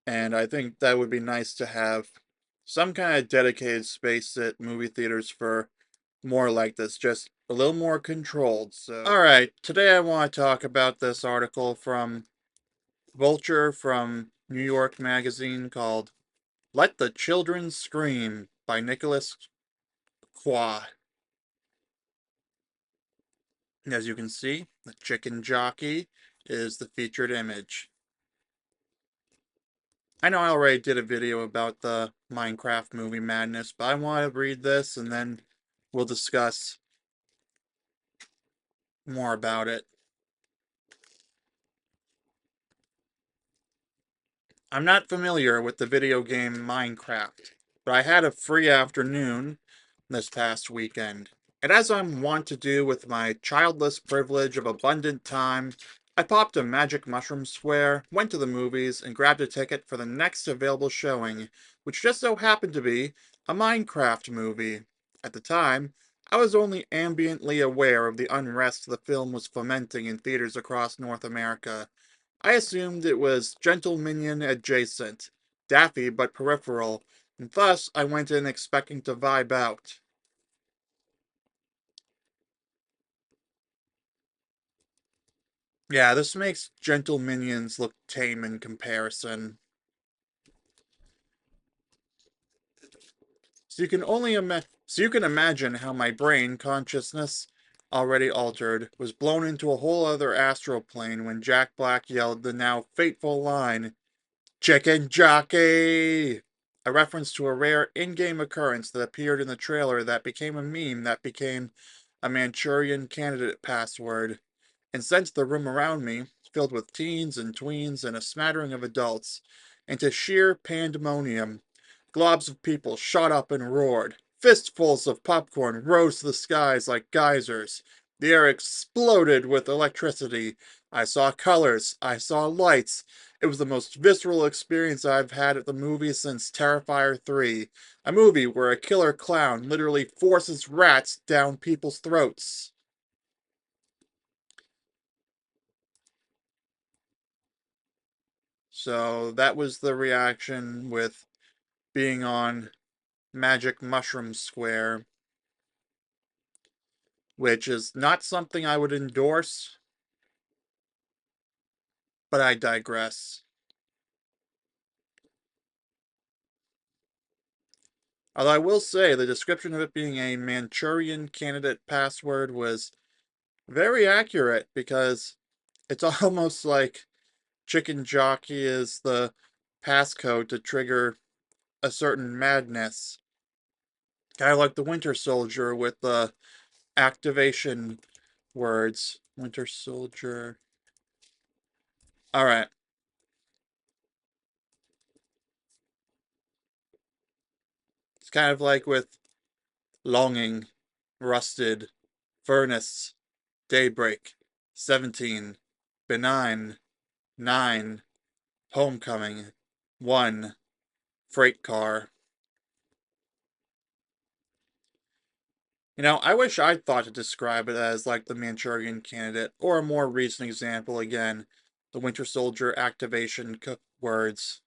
And I think that would be nice to have some kind of dedicated space at movie theaters for more like this, just a little more controlled. So, all right, today I want to talk about this article from Vulture from New York Magazine called Let the Children Scream by Nicholas Quah. As you can see, the chicken jockey is the featured image. I know I already did a video about the Minecraft movie madness, but I want to read this and then we'll discuss more about it. I'm not familiar with the video game Minecraft, but I had a free afternoon this past weekend. And as I'm wont to do with my childless privilege of abundant time, I popped a Magic Mushroom Square, went to the movies, and grabbed a ticket for the next available showing, which just so happened to be a Minecraft movie. At the time, I was only ambiently aware of the unrest the film was fomenting in theaters across North America. I assumed it was Gentle Minion adjacent, daffy but peripheral, and thus I went in expecting to vibe out. Yeah, this makes Gentle Minions look tame in comparison. So you can imagine how my brain consciousness, already altered, was blown into a whole other astral plane when Jack Black yelled the now fateful line, "Chicken Jockey!" A reference to a rare in-game occurrence that appeared in the trailer that became a meme that became a Manchurian Candidate password, and sent the room around me, filled with teens and tweens and a smattering of adults, into sheer pandemonium. Globs of people shot up and roared. Fistfuls of popcorn rose to the skies like geysers. The air exploded with electricity. I saw colors. I saw lights. It was the most visceral experience I've had at the movies since Terrifier 3, a movie where a killer clown literally forces rats down people's throats. So that was the reaction with being on Magic Mushroom Square, which is not something I would endorse, but I digress. Although I will say the description of it being a Manchurian Candidate password was very accurate because it's almost like Chicken Jockey is the passcode to trigger a certain madness. Kind of like the Winter Soldier with the activation words. Winter Soldier. Alright. It's kind of like with Longing, Rusted, Furnace, Daybreak, 17, Benign, 9, Homecoming, 1, Freight Car. I wish I'd thought to describe it as like the Manchurian Candidate, or a more recent example again, the Winter Soldier activation words.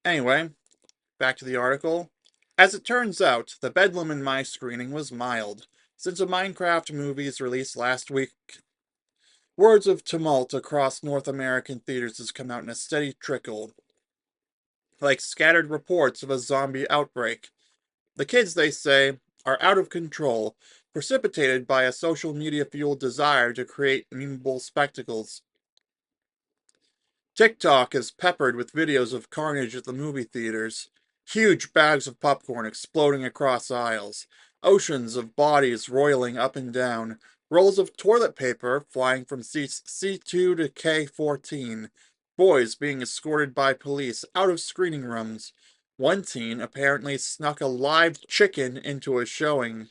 Anyway, back to the article. As it turns out, the bedlam in my screening was mild. Since a Minecraft movie's release last week, words of tumult across North American theaters has come out in a steady trickle, like scattered reports of a zombie outbreak. The kids, they say, are out of control, precipitated by a social media fueled desire to create memeable spectacles. TikTok is peppered with videos of carnage at the movie theaters. Huge bags of popcorn exploding across aisles, oceans of bodies roiling up and down, rolls of toilet paper flying from seats C2 to K14, boys being escorted by police out of screening rooms. One teen apparently snuck a live chicken into a showing.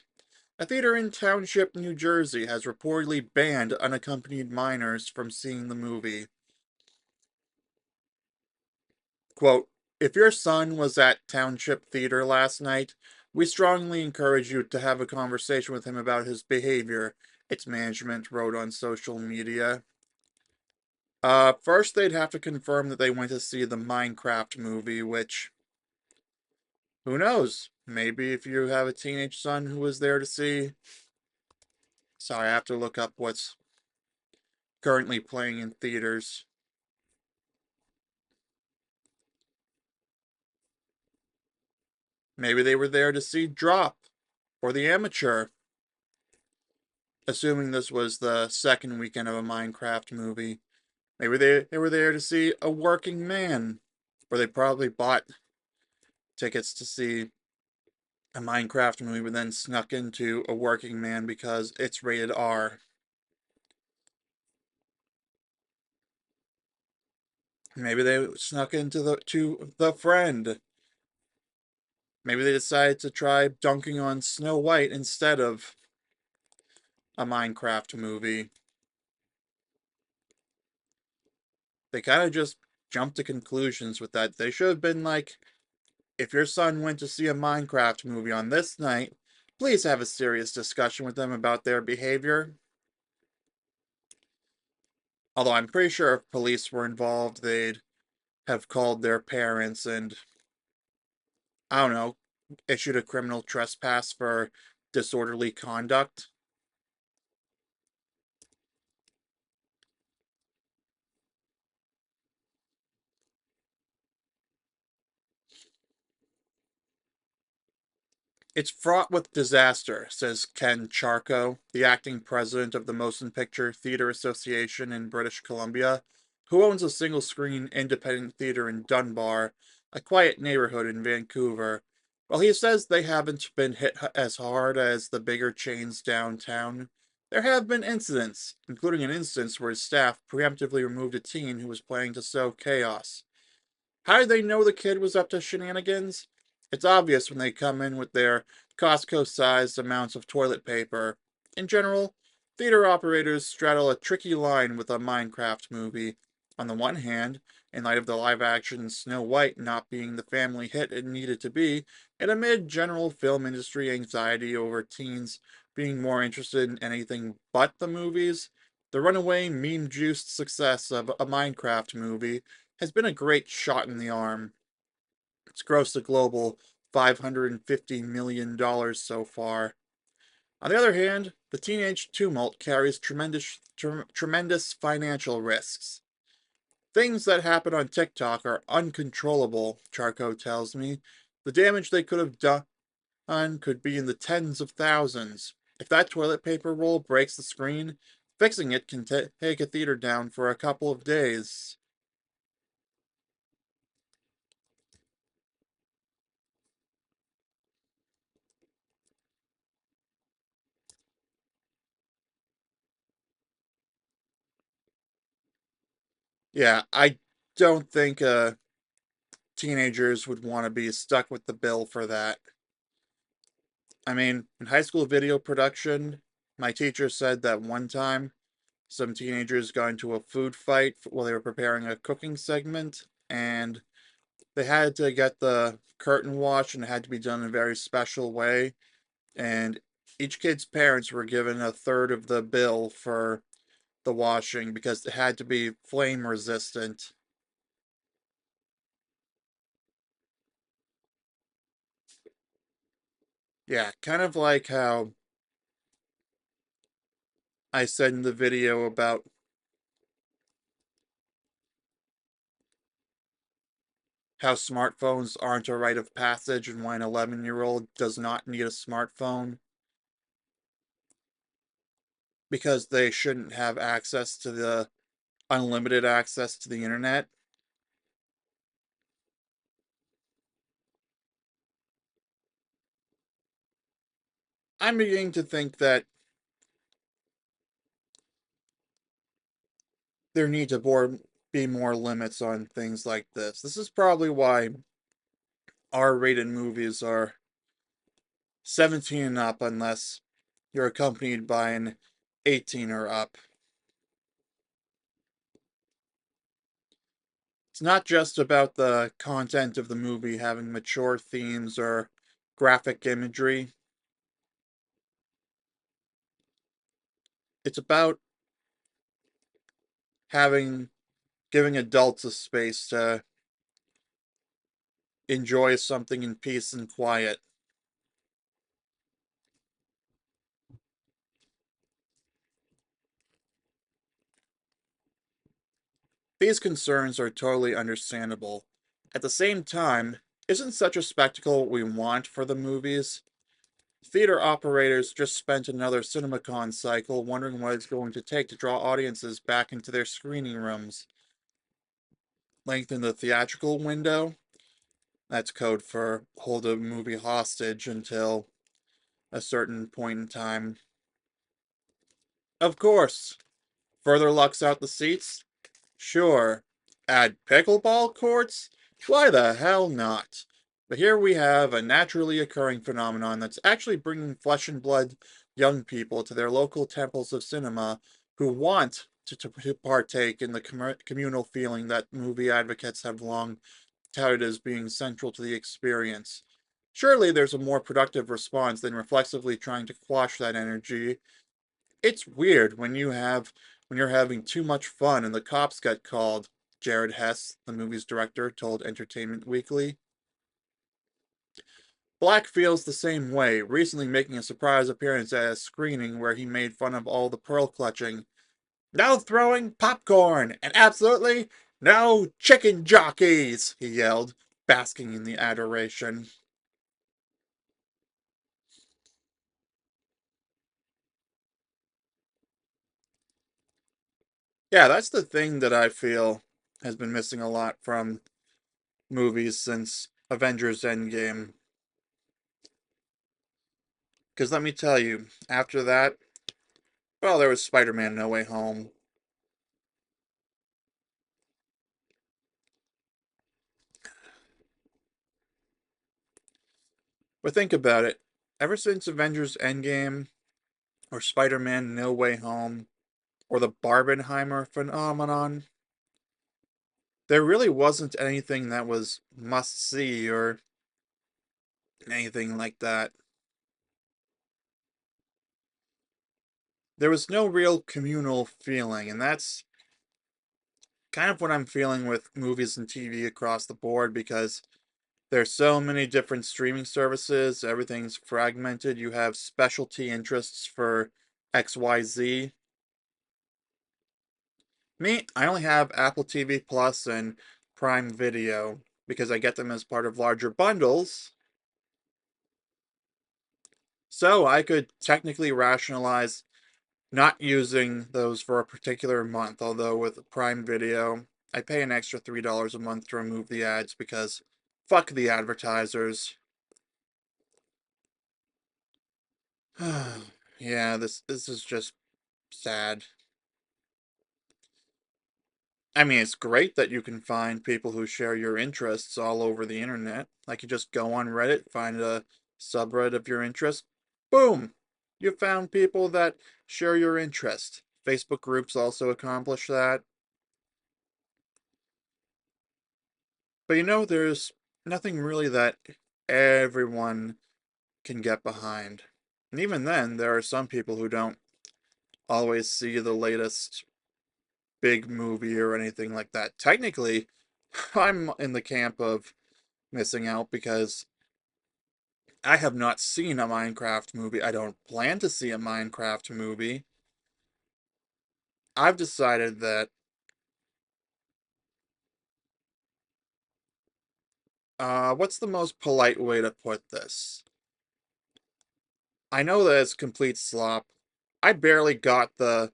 A theater in Township, New Jersey has reportedly banned unaccompanied minors from seeing the movie. Quote, if your son was at Township Theater last night, we strongly encourage you to have a conversation with him about his behavior its management wrote on social media. First they'd have to confirm that they went to see the Minecraft movie, which, who knows? Maybe if you have a teenage son who was there to see. Sorry, I have to look up what's currently playing in theaters. Maybe they were there to see Drop or The Amateur, assuming this was the second weekend of a Minecraft movie. Maybe they were there to see A Working Man, or they probably bought tickets to see a Minecraft movie but then snuck into A Working Man because it's rated R. Maybe they snuck into the Friend. Maybe they decided to try dunking on Snow White instead of a Minecraft movie. They kind of just jumped to conclusions with that. They should have been like, if your son went to see a Minecraft movie on this night, please have a serious discussion with them about their behavior. Although I'm pretty sure if police were involved, they'd have called their parents and, I don't know, issued a criminal trespass for disorderly conduct. It's fraught with disaster, says Ken Charco, the acting president of the Motion Picture Theatre Association in British Columbia, who owns a single screen independent theater in Dunbar, a quiet neighborhood in Vancouver. While he says they haven't been hit as hard as the bigger chains downtown, there have been incidents, including an instance where his staff preemptively removed a teen who was planning to sow chaos. How did they know the kid was up to shenanigans? It's obvious when they come in with their Costco-sized amounts of toilet paper. In general, theater operators straddle a tricky line with a Minecraft movie. On the one hand, in light of the live-action Snow White not being the family hit it needed to be, and amid general film industry anxiety over teens being more interested in anything but the movies, the runaway meme-juiced success of a Minecraft movie has been a great shot in the arm. It's grossed a global $550 million so far. On the other hand, the teenage tumult carries tremendous financial risks. Things that happen on TikTok are uncontrollable, Charco tells me. The damage they could have done could be in the tens of thousands. If that toilet paper roll breaks the screen, fixing it can take a theater down for a couple of days. Yeah, I don't think teenagers would want to be stuck with the bill for that. I mean, in high school video production, my teacher said that one time some teenagers got into a food fight while they were preparing a cooking segment, and they had to get the curtain washed, and it had to be done in a very special way. And each kid's parents were given a third of the bill for the washing because it had to be flame resistant. Yeah, kind of like how I said in the video about how smartphones aren't a rite of passage and why an 11-year-old does not need a smartphone because they shouldn't have access to the unlimited access to the internet. I'm beginning to think that there need to be more limits on things like this. This is probably why R-rated movies are 17 and up unless you're accompanied by an 18 or up. It's not just about the content of the movie having mature themes or graphic imagery. It's about having giving adults a space to enjoy something in peace and quiet. These concerns are totally understandable. At the same time, isn't such a spectacle what we want for the movies? Theater operators just spent another CinemaCon cycle wondering what it's going to take to draw audiences back into their screening rooms. Lengthen the theatrical window? That's code for hold a movie hostage until a certain point in time. Of course. Further lux out the seats? Sure. Add pickleball courts? Why the hell not? But here we have a naturally occurring phenomenon that's actually bringing flesh and blood young people to their local temples of cinema who want to partake in the communal feeling that movie advocates have long touted as being central to the experience. Surely there's a more productive response than reflexively trying to quash that energy. It's weird when you're having too much fun and the cops get called, Jared Hess, the movie's director, told Entertainment Weekly. Black feels the same way, recently making a surprise appearance at a screening where he made fun of all the pearl clutching. No throwing popcorn, and absolutely no chicken jockeys, he yelled, basking in the adoration. Yeah, that's the thing that I feel has been missing a lot from movies since Avengers Endgame. Because let me tell you, after that, well, there was Spider Man No Way Home. But think about it. Ever since Avengers Endgame, or Spider Man No Way Home, or the Barbenheimer phenomenon, there really wasn't anything that was must see or anything like that. There was no real communal feeling, and that's kind of what I'm feeling with movies and TV across the board because there's so many different streaming services, everything's fragmented. You have specialty interests for XYZ. Me, I only have Apple TV Plus and Prime Video because I get them as part of larger bundles. So I could technically rationalize not using those for a particular month, although with Prime Video, I pay an extra $3 a month to remove the ads because fuck the advertisers. Yeah, this is just sad. I mean, it's great that you can find people who share your interests all over the internet. Like you just go on Reddit, find a subreddit of your interest, boom! You found people that share your interest. Facebook groups also accomplish that. But there's nothing really that everyone can get behind. And even then, there are some people who don't always see the latest big movie or anything like that. Technically, I'm in the camp of missing out because I have not seen a Minecraft movie. I don't plan to see a Minecraft movie. I've decided that what's the most polite way to put this? I know that it's complete slop. I barely got the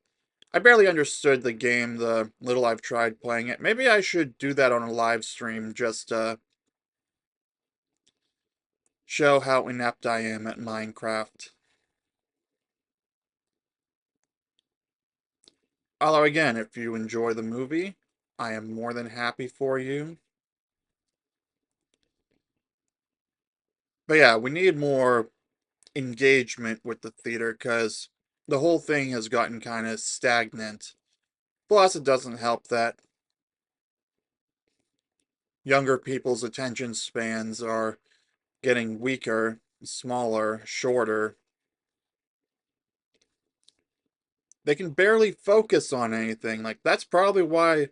I barely understood the game the little I've tried playing it. Maybe I should do that on a live stream just to show how inept I am at Minecraft. Although again, if you enjoy the movie, I am more than happy for you. But yeah, we need more engagement with the theater because the whole thing has gotten kind of stagnant. Plus, it doesn't help that younger people's attention spans are getting weaker, smaller, shorter. they can barely focus on anything. Like, that's probably why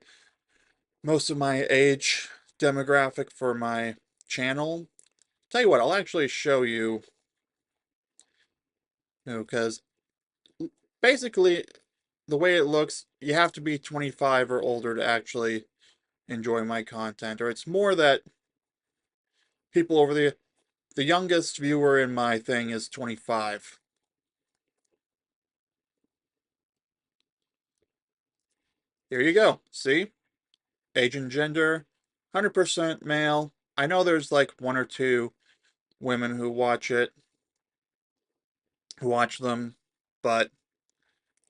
most of my age demographic for my channel. Tell you what, I'll actually show you, because basically the way it looks, you have to be 25 or older to actually enjoy my content, or it's more that people over the youngest viewer in my thing is 25. Here you go. See? Age and gender, 100% male. I know there's like one or two women who watch it, who watch them, but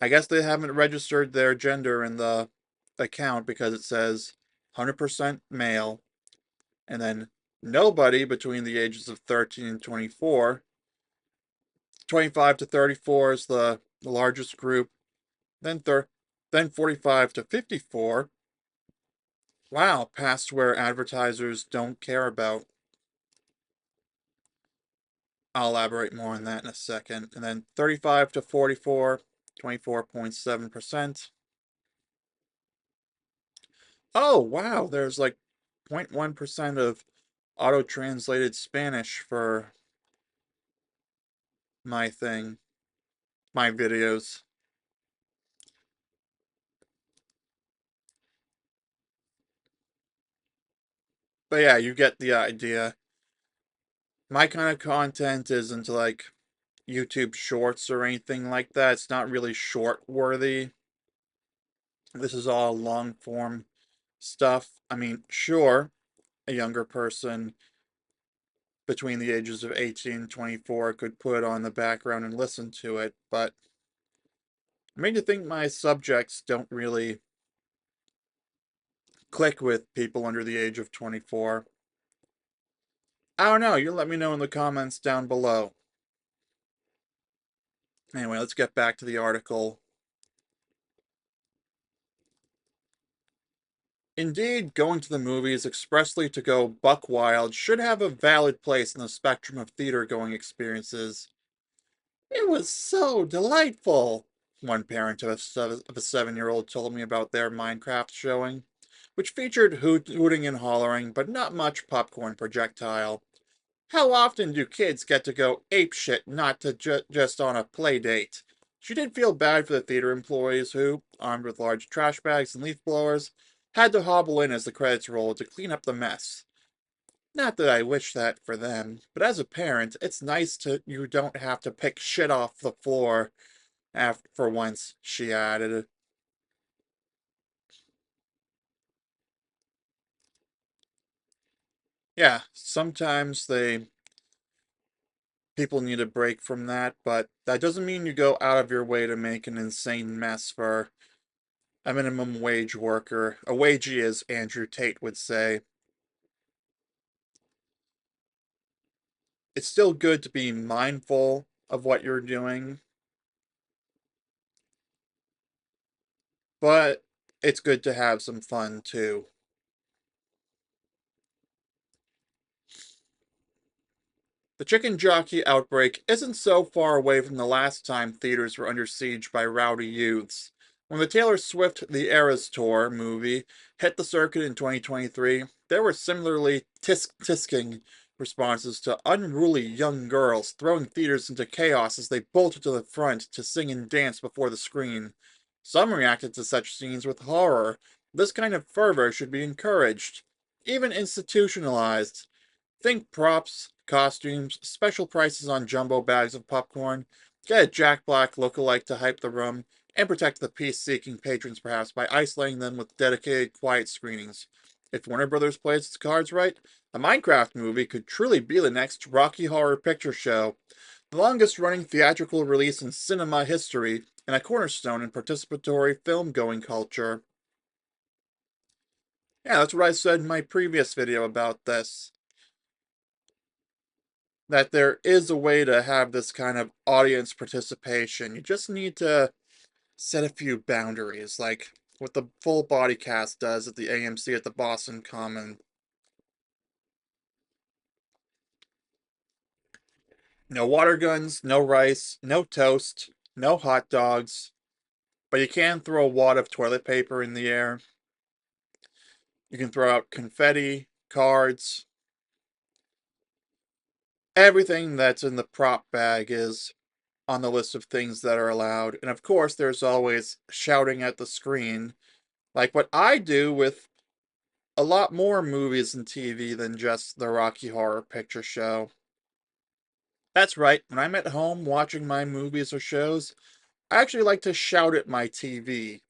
I guess they haven't registered their gender in the account because it says 100% male, and then nobody between the ages of 13 and 24. 25 to 34 is the largest group, then then 45 to 54. Wow, past where advertisers don't care about. I'll elaborate more on that in a second. And then 35 to 44, 24.7%. Oh, wow, there's like 0.1% of auto-translated Spanish for my thing, my videos. But yeah, you get the idea. My kind of content isn't like YouTube shorts or anything like that. It's not really short worthy. This is all long form stuff. I mean, sure, a younger person between the ages of 18 and 24 could put it on the background and listen to it, but I mean to think my subjects don't really click with people under the age of 24. I don't know, you let me know in the comments down below. Anyway, let's get back to the article. Indeed, going to the movies expressly to go buck wild should have a valid place in the spectrum of theater-going experiences. It was so delightful, one parent of a 7-year-old told me about their Minecraft showing, which featured hooting and hollering, but not much popcorn projectile. How often do kids get to go apeshit not to just on a play date? She did feel bad for the theater employees who, armed with large trash bags and leaf blowers, had to hobble in as the credits rolled to clean up the mess. Not that I wish that for them, but as a parent, it's nice to you don't have to pick shit off the floor after for once, she added. Yeah, sometimes people need a break from that, but that doesn't mean you go out of your way to make an insane mess for a minimum wage worker. A wagey, as Andrew Tate would say. It's still good to be mindful of what you're doing, but it's good to have some fun too. The chicken jockey outbreak isn't so far away from the last time theaters were under siege by rowdy youths. When the Taylor Swift The Eras Tour movie hit the circuit in 2023, there were similarly tisk-tisking responses to unruly young girls throwing theaters into chaos as they bolted to the front to sing and dance before the screen. Some reacted to such scenes with horror. This kind of fervor should be encouraged, even institutionalized. Think props, costumes, special prices on jumbo bags of popcorn, get a Jack Black lookalike to hype the room, and protect the peace-seeking patrons perhaps by isolating them with dedicated quiet screenings. If Warner Brothers plays its cards right, a Minecraft movie could truly be the next Rocky Horror Picture Show, the longest-running theatrical release in cinema history, and a cornerstone in participatory film-going culture. Yeah, that's what I said in my previous video about this. That there is a way to have this kind of audience participation. You just need to set a few boundaries, like what the full body cast does at the AMC at the Boston Common. No water guns, no rice, no toast, no hot dogs. But you can throw a wad of toilet paper in the air. You can throw out confetti, cards. Everything that's in the prop bag is on the list of things that are allowed. And of course, there's always shouting at the screen, like what I do with a lot more movies and TV than just the Rocky Horror Picture Show. That's right, when I'm at home watching my movies or shows, I actually like to shout at my TV.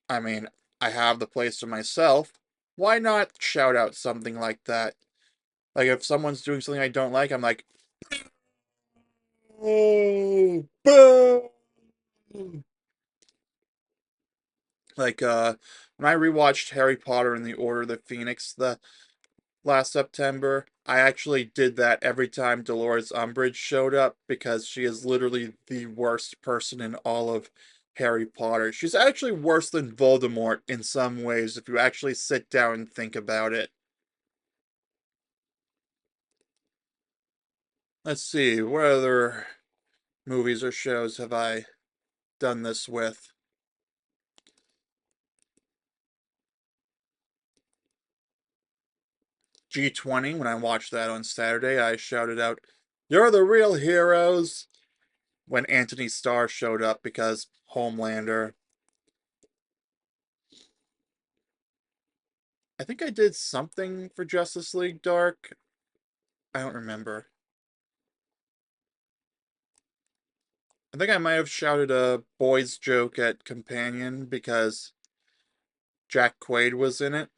I mean, I have the place to myself. Why not shout out something like that? Like if someone's doing something I don't like, I'm like, oh, boo! Like when I rewatched Harry Potter and the Order of the Phoenix the last September, I actually did that every time Dolores Umbridge showed up because she is literally the worst person in all of Harry Potter. She's actually worse than Voldemort in some ways if you actually sit down and think about it. Let's see, what other movies or shows have I done this with? G20, when I watched that on Saturday, I shouted out, "You're the real heroes!" when Anthony Starr showed up because Homelander. I think I did something for Justice League Dark. I don't remember. I think I might have shouted a boys joke at Companion because Jack Quaid was in it.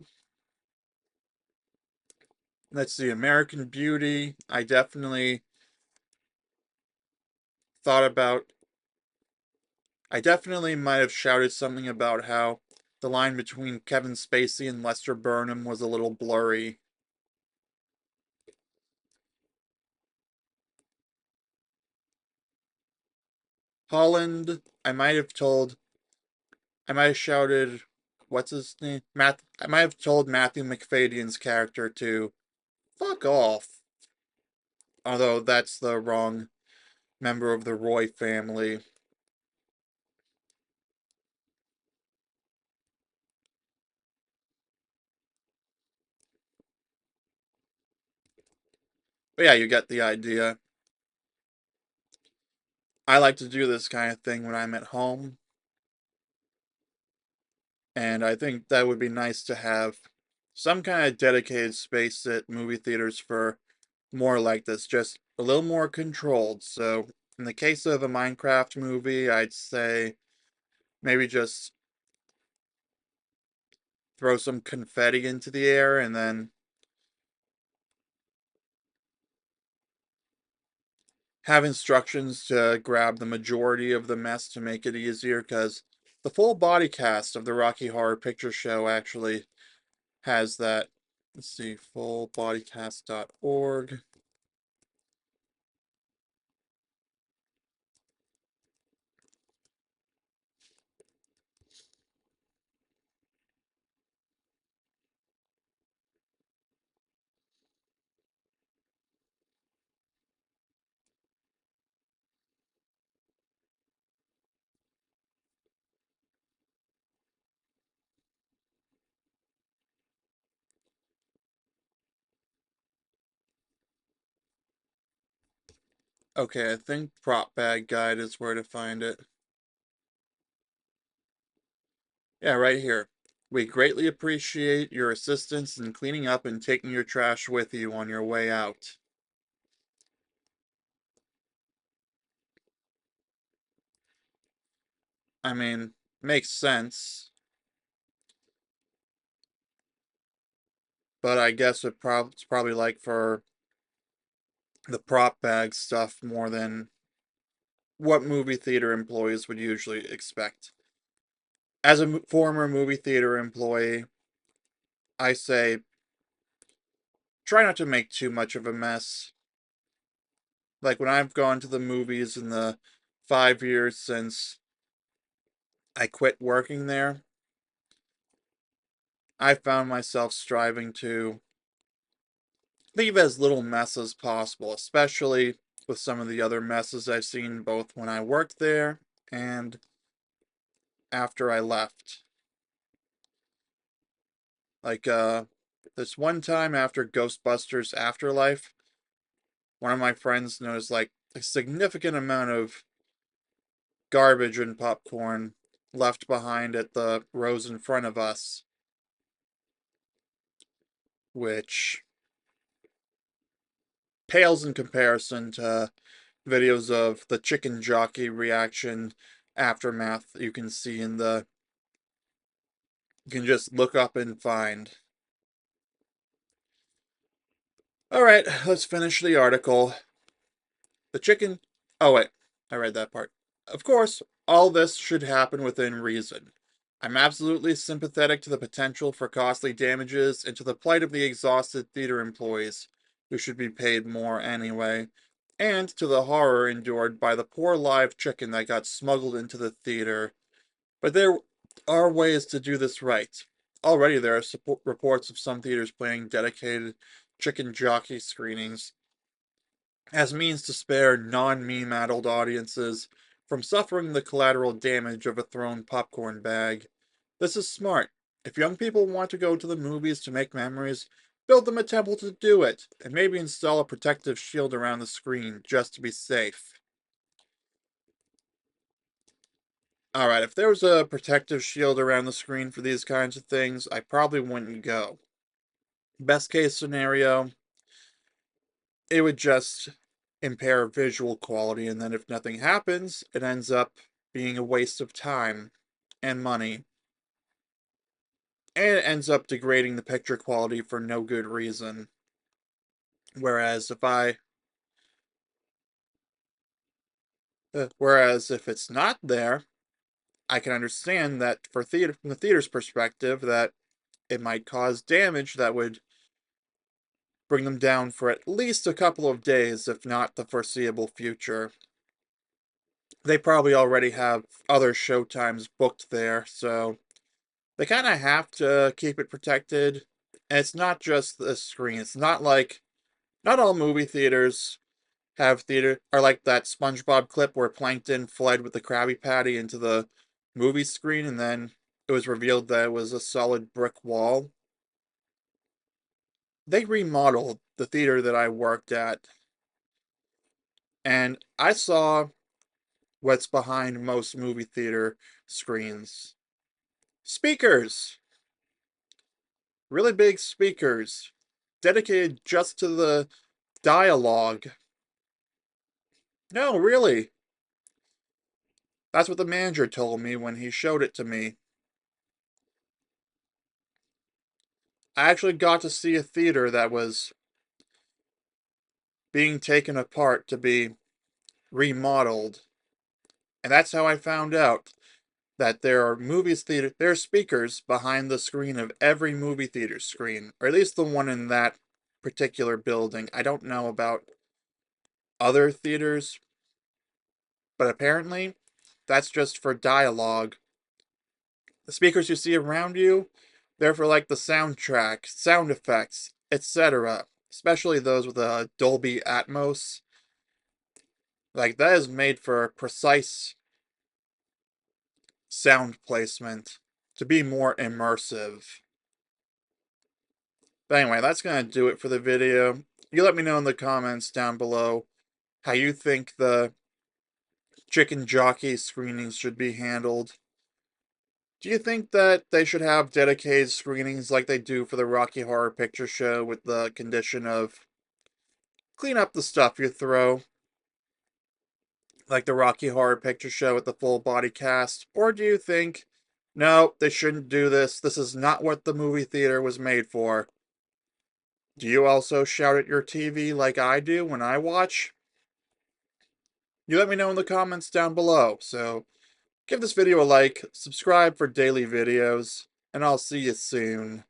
Let's see, American Beauty. I definitely thought about. I definitely might have shouted something about how the line between Kevin Spacey and Lester Burnham was a little blurry. Holland, I might have shouted, what's his name? I might have told Matthew McFadyen's character to fuck off. Although that's the wrong member of the Roy family. But yeah, you get the idea. I like to do this kind of thing when I'm at home. And I think that would be nice to have some kind of dedicated space at movie theaters for more like this, just a little more controlled. So, in the case of a Minecraft movie, I'd say maybe just throw some confetti into the air and then have instructions to grab the majority of the mess to make it easier because the full body cast of the Rocky Horror Picture Show actually has that. Let's see, fullbodycast.org. Okay, I think Prop Bag Guide is where to find it. Yeah, right here. We greatly appreciate your assistance in cleaning up and taking your trash with you on your way out. I mean, makes sense, but I guess it's probably like for the prop bag stuff more than what movie theater employees would usually expect. As a former movie theater employee, I say try not to make too much of a mess. Like when I've gone to the movies in the 5 years since I quit working there, I found myself striving to leave as little mess as possible, especially with some of the other messes I've seen both when I worked there and after I left. Like, this one time after Ghostbusters Afterlife, one of my friends noticed, like, a significant amount of garbage and popcorn left behind at the rows in front of us, which pales in comparison to videos of the chicken jockey reaction aftermath you can see in the you can just look up and find. All right, let's finish the article. The chicken. Oh, wait. I read that part. Of course, all this should happen within reason. I'm absolutely sympathetic to the potential for costly damages and to the plight of the exhausted theater employees, who should be paid more anyway, and to the horror endured by the poor live chicken that got smuggled into the theater. But there are ways to do this right. Already there are reports of some theaters planning dedicated chicken jockey screenings as means to spare non-meme addled audiences from suffering the collateral damage of a thrown popcorn bag. This is smart. If young people want to go to the movies to make memories, build them a temple to do it, and maybe install a protective shield around the screen just to be safe. Alright, if there was a protective shield around the screen for these kinds of things, I probably wouldn't go. Best case scenario, it would just impair visual quality, and then if nothing happens, it ends up being a waste of time and money. And it ends up degrading the picture quality for no good reason. Whereas if it's not there, I can understand that from the theater's perspective that it might cause damage that would bring them down for at least a couple of days, if not the foreseeable future. They probably already have other showtimes booked there, so they kind of have to keep it protected. And it's not just the screen. It's not like not all movie theaters have theater are like that SpongeBob clip where Plankton fled with the Krabby Patty into the movie screen and then it was revealed that it was a solid brick wall. They remodeled the theater that I worked at, and I saw what's behind most movie theater screens. Speakers! Really big speakers, dedicated just to the dialogue. No, really. That's what the manager told me when he showed it to me. I actually got to see a theater that was being taken apart to be remodeled. And that's how I found out that there are speakers behind the screen of every movie theater screen, or at least the one in that particular building. I don't know about other theaters, but apparently that's just for dialogue. The speakers you see around you, they're for like the soundtrack, sound effects, etc. Especially those with a Dolby Atmos. Like that is made for precise sound placement to be more immersive. But anyway, that's gonna do it for the video. You let me know in the comments down below how you think the chicken jockey screenings should be handled. Do you think that they should have dedicated screenings like they do for the Rocky Horror Picture Show with the condition of clean up the stuff you throw, like the Rocky Horror Picture Show with the full body cast? Or do you think, no, they shouldn't do this, this is not what the movie theater was made for? Do you also shout at your TV like I do when I watch? You let me know in the comments down below, so give this video a like, subscribe for daily videos, and I'll see you soon.